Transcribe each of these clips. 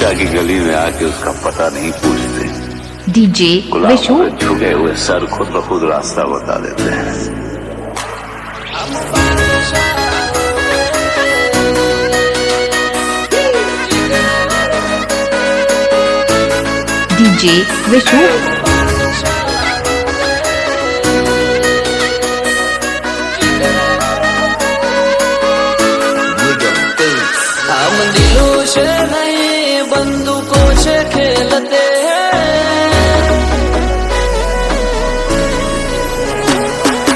ईर्ष्या की गली में आके उसका पता नहीं पूछते। डीजे विशु झुके हुए सर खुद ब खुद रास्ता बता देते हैं। डीजे विशु हम दिलों से नहीं बंदूकों से खेलते हैं,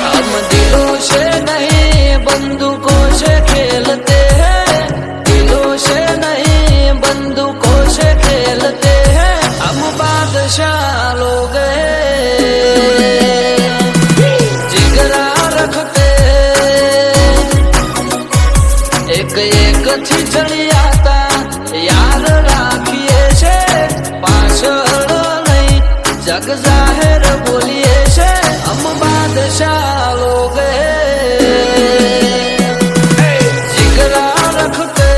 हम दिलों से नहीं बंदूकों से खेलते हैं, दिलों से नहीं बंदूकों से खेलते हैं। हम बादशाह लोग जिगरा रखते एक एक खिचड़ी आता यार राखिए से पाछળ नहीं जग जाहिर बोलिए से हम बादशाह लोग जिगरा रखते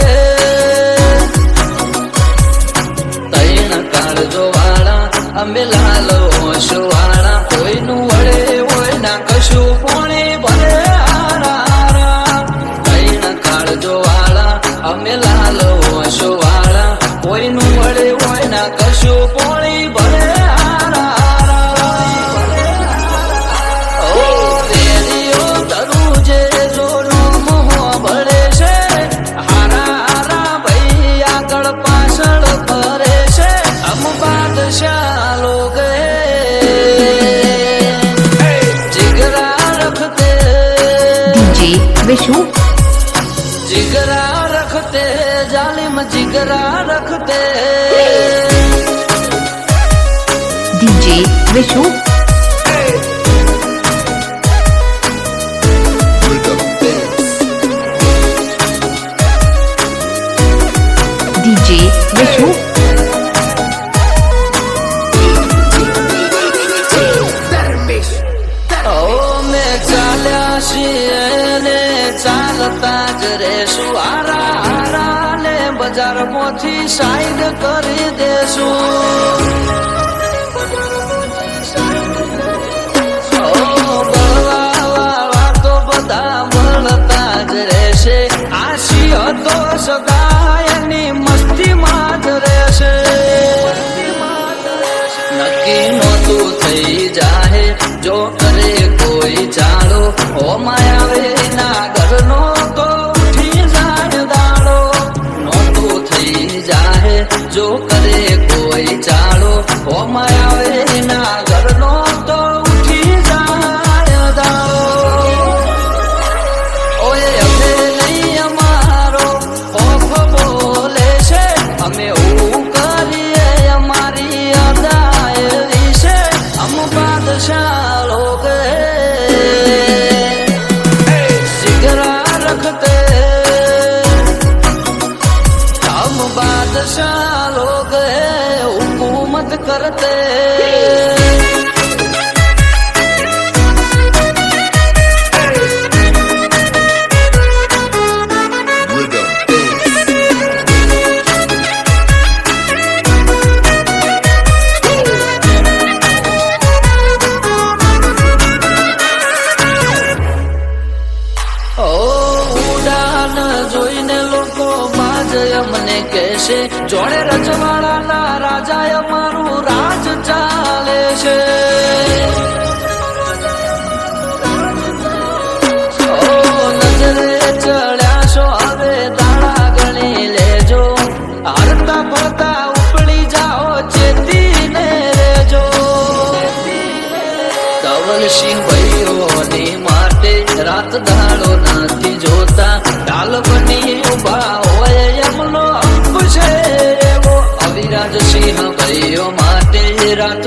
तैन काळजो वाळा अमे लाल होश वाळा कोईनु वळे होय ना कशु पोणे भरे जो वाला अमे लाल होशो वाला कोई नु वळे होय ना कशु पोणी भरे रेडियो दरूजे जोरो मोह भरे छे हारा हारा भाई आगळ पाछळ फरे छे हम बादशाह लोग जिगरा रखते डीजे विशु जिगरा रखते जालिम जिगरा रखते डीजे विशु डीजे विशु मैं चाल्या ने चालता ज रेसु हारा हारा ने बजार मोथी साइड करी देसु बळवा तो बधा મળતા જ રહેશે આશી તો સદાયની મસ્તી માં જ રહેશે નક્કી નહોતું થઈ જાહે જો કરે કોઈ ચાલો ઓ માયાવે ના ઘરનો તો ઉઠી જાય દાડો નહોતું થઈ જાહે જો કરે કોઈ ચાલો ઓ માયાવે ના ઘરનો તો ઉઠી જાય દાડો ઓએ અમે નહીં અમારો ખોફ બોલે છે અમે હું કરીએ અમારી અદાયરી છે हम बादशाह लोग जिगरा रखते हम बादशाह लोग हुकूमत करते મને કહેશે જોડે રજવાડાના રાજા અમારું રાજ ચાલે છે નજરે ચડ્યા છો હવે દાડા ગણી લેજો હરતા ફરતા ઉપડી જાઓ ચેતીને રેજો ધવલસિંહ ભાઈઓની માટે રાત દાડો નથી જોતા ડાલ બની ઉભા હોય એમનો અંક છે એવો અવિરાજ સિંહ ભાઈઓ માટે રાત